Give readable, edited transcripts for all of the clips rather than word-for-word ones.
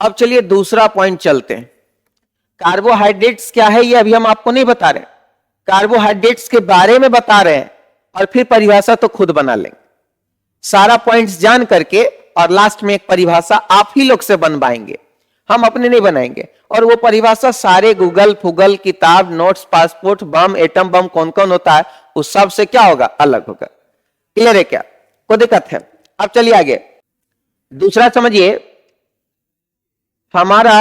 अब चलिए दूसरा पॉइंट चलते हैं। कार्बोहाइड्रेट्स क्या है ये अभी हम आपको नहीं बता रहे, कार्बोहाइड्रेट्स के बारे में बता रहे हैं और फिर परिभाषा तो खुद बना लेंगे। सारा पॉइंट्स जान करके और लास्ट में एक परिभाषा आप ही लोग से बनवाएंगे, हम अपने नहीं बनाएंगे। और वो परिभाषा सारे गूगल फूगल किताब notes passport bomb atom bomb कौन कौन होता है उस सब से क्या होगा, अलग होगा। क्लियर है क्या, कोई दिक्कत है? अब चलिए आगे दूसरा समझिए। हमारा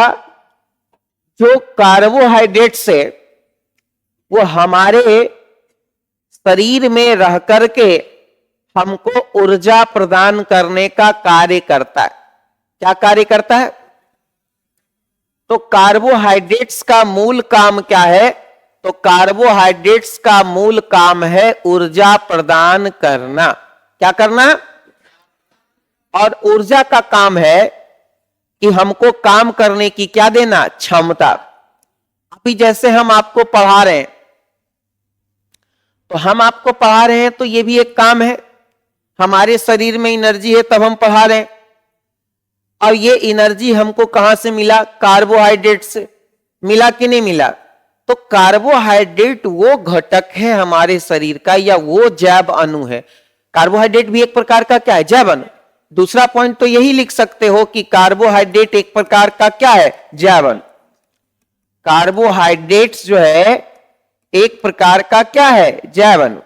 जो कार्बोहाइड्रेट्स है वो हमारे शरीर में रह करके हमको ऊर्जा प्रदान करने का कार्य करता है। क्या कार्य करता है? तो कार्बोहाइड्रेट्स का मूल काम क्या है? तो कार्बोहाइड्रेट्स का मूल काम है ऊर्जा प्रदान करना। क्या करना? और ऊर्जा का काम है कि हमको काम करने की क्या देना, क्षमता। अभी जैसे हम आपको पढ़ा रहे हैं, तो हम आपको पढ़ा रहे हैं तो ये भी एक काम है। हमारे शरीर में एनर्जी है तब हम पढ़ा रहे हैं, और ये एनर्जी हमको कहां से मिला? कार्बोहाइड्रेट से। मिला कि नहीं मिला? तो कार्बोहाइड्रेट वो घटक है हमारे शरीर का या वो जैव अणु है। कार्बोहाइड्रेट भी एक प्रकार का क्या है? जैव अणु। दूसरा पॉइंट तो यही लिख सकते हो कि कार्बोहाइड्रेट एक प्रकार का क्या है? जैव अणु। कार्बोहाइड्रेट्स जो है एक प्रकार का क्या है? जैव अणु।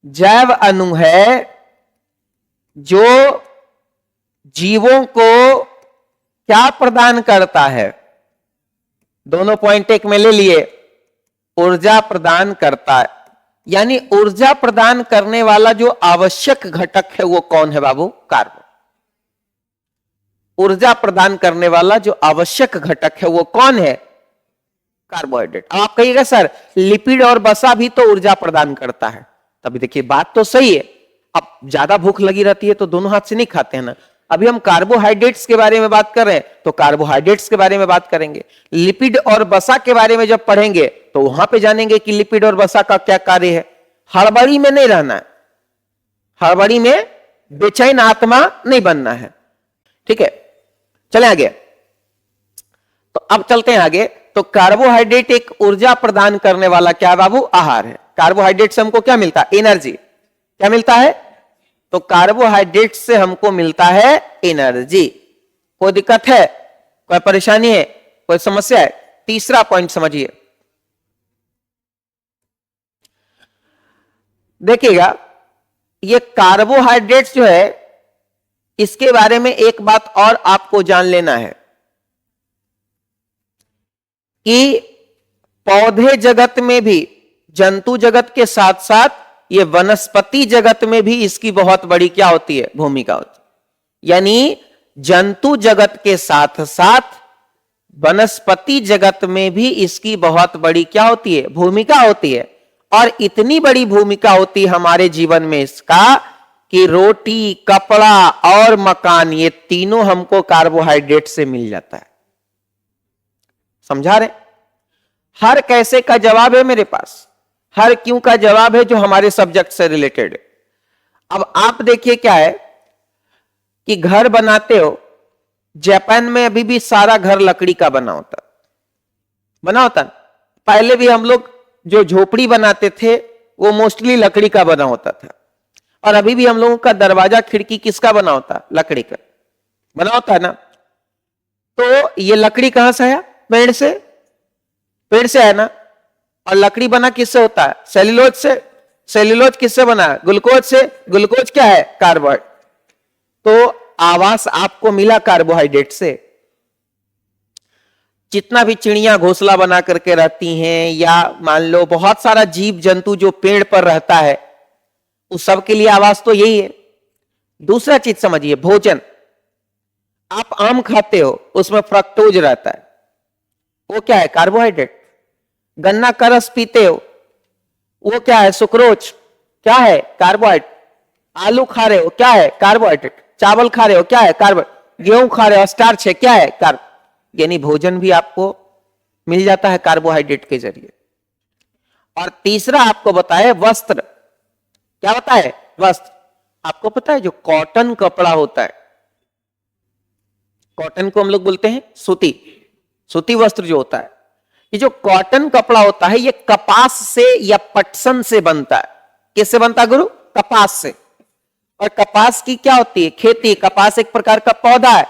जैव अणु है जो जीवों को क्या प्रदान करता है? दोनों पॉइंट एक में ले लिए, ऊर्जा प्रदान करता है। यानी ऊर्जा प्रदान करने वाला जो आवश्यक घटक है वो कौन है बाबू? कार्बन। ऊर्जा प्रदान करने वाला जो आवश्यक घटक है वो कौन है? कार्बोहाइड्रेट। अब आप कहिएगा सर लिपिड और वसा भी तो ऊर्जा प्रदान करता है। तभी देखिए बात तो सही है। अब ज्यादा भूख लगी रहती है तो दोनों हाथ से नहीं खाते हैं ना। अभी हम कार्बोहाइड्रेट्स के बारे में बात कर रहे हैं तो कार्बोहाइड्रेट्स के बारे में बात करेंगे। लिपिड और वसा के बारे में जब पढ़ेंगे तो वहां पे जानेंगे कि लिपिड और वसा का क्या कार्य है। हड़बड़ी में नहीं रहना है, हड़बड़ी में बेचैन आत्मा नहीं बनना है। ठीक है, चले आगे। तो अब चलते हैं आगे। तो कार्बोहाइड्रेट एक ऊर्जा प्रदान करने वाला क्या बाबू? आहार है। कार्बोहाइड्रेट से हमको क्या मिलता है? एनर्जी। क्या मिलता है? तो कार्बोहाइड्रेट से हमको मिलता है एनर्जी। कोई दिक्कत है? कोई परेशानी है? कोई समस्या है? तीसरा पॉइंट समझिए, देखिएगा ये कार्बोहाइड्रेट्स जो है इसके बारे में एक बात और आपको जान लेना है कि पौधे जगत में भी, जंतु जगत के साथ साथ ये वनस्पति जगत में भी इसकी बहुत बड़ी क्या होती है? भूमिका होती है। यानी जंतु जगत के साथ साथ वनस्पति जगत में भी इसकी बहुत बड़ी क्या होती है? भूमिका होती है। और इतनी बड़ी भूमिका होती है हमारे जीवन में इसका कि रोटी, कपड़ा और मकान ये तीनों हमको कार्बोहाइड्रेट से मिल जाता है। समझा रहे? हर कैसे का जवाब है मेरे पास, हर क्यों का जवाब है जो हमारे सब्जेक्ट से रिलेटेड है। अब आप देखिए क्या है कि घर बनाते हो, जापान में अभी भी सारा घर लकड़ी का बना होता। पहले भी हम लोग जो झोपड़ी बनाते थे वो मोस्टली लकड़ी का बना होता था। और अभी भी हम लोगों का दरवाजा खिड़की किसका बना होता? लकड़ी का बना होता है ना। तो ये लकड़ी कहां से आया? पेड़ से। पेड़ से है ना। और लकड़ी बना किससे होता है? सेल्यूलोज से। सेल्यूलोज किससे बना है? ग्लूकोज से। ग्लूकोज क्या है? कार्बोहाइड्रेट। तो आवास आपको मिला कार्बोहाइड्रेट से। जितना भी चिड़िया घोंसला बना करके रहती हैं या मान लो बहुत सारा जीव जंतु जो पेड़ पर रहता है उस सब के लिए आवास तो यही है। दूसरा चीज समझिए, भोजन। आप आम खाते हो उसमें फ्रक्टोज रहता है, वो क्या है? कार्बोहाइड्रेट। गन्ना का रस पीते हो वो क्या है? सुक्रोज। क्या है? कार्बोहाइड्रेट। आलू खा रहे हो क्या है? कार्बोहाइड्रेट। चावल खा रहे हो क्या है? कार्बोहाइड्रेट। गेहूं खा रहे हो स्टार्च है क्या है? कार्ब। यानी भोजन भी आपको मिल जाता है कार्बोहाइड्रेट के जरिए। और तीसरा आपको बताए वस्त्र। क्या बताए? वस्त्र। आपको पता है जो कॉटन कपड़ा होता है कॉटन को हम लोग बोलते हैं सूती, सूती वस्त्र जो होता है, ये जो कॉटन कपड़ा होता है ये कपास से या पटसन से बनता है। किससे बनता है गुरु? कपास से। और कपास की क्या होती है? खेती। कपास एक प्रकार का पौधा है,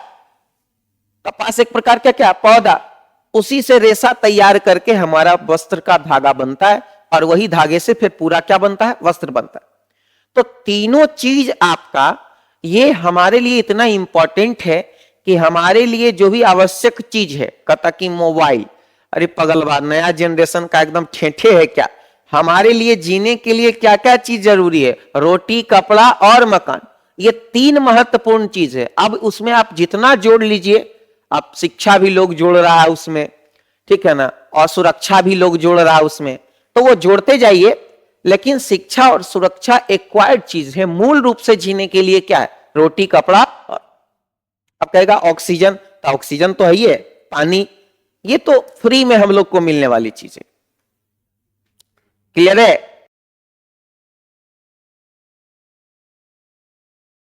कपास एक प्रकार का क्या पौधा, उसी से रेशा तैयार करके हमारा वस्त्र का धागा बनता है और वही धागे से फिर पूरा क्या बनता है? वस्त्र बनता है। तो तीनों चीज आपका ये हमारे लिए इतना इंपॉर्टेंट है कि हमारे लिए जो भी आवश्यक चीज है, कता की मोबाइल, अरे पगलवाद नया जनरेशन का एकदम ठेठे है क्या, हमारे लिए जीने के लिए क्या क्या चीज जरूरी है? रोटी, कपड़ा और मकान, ये तीन महत्वपूर्ण चीज है। अब उसमें आप जितना जोड़ लीजिए, आप शिक्षा भी लोग जोड़ रहा है उसमें, ठीक है ना, और सुरक्षा भी लोग जोड़ रहा है उसमें, तो वो जोड़ते जाइए। लेकिन शिक्षा और सुरक्षा एक्वायर्ड चीज है, मूल रूप से जीने के लिए क्या है? रोटी, कपड़ा और अब कहेगा ऑक्सीजन, तो ऑक्सीजन तो है ही है, पानी, ये तो फ्री में हम लोग को मिलने वाली चीज है। क्लियर है?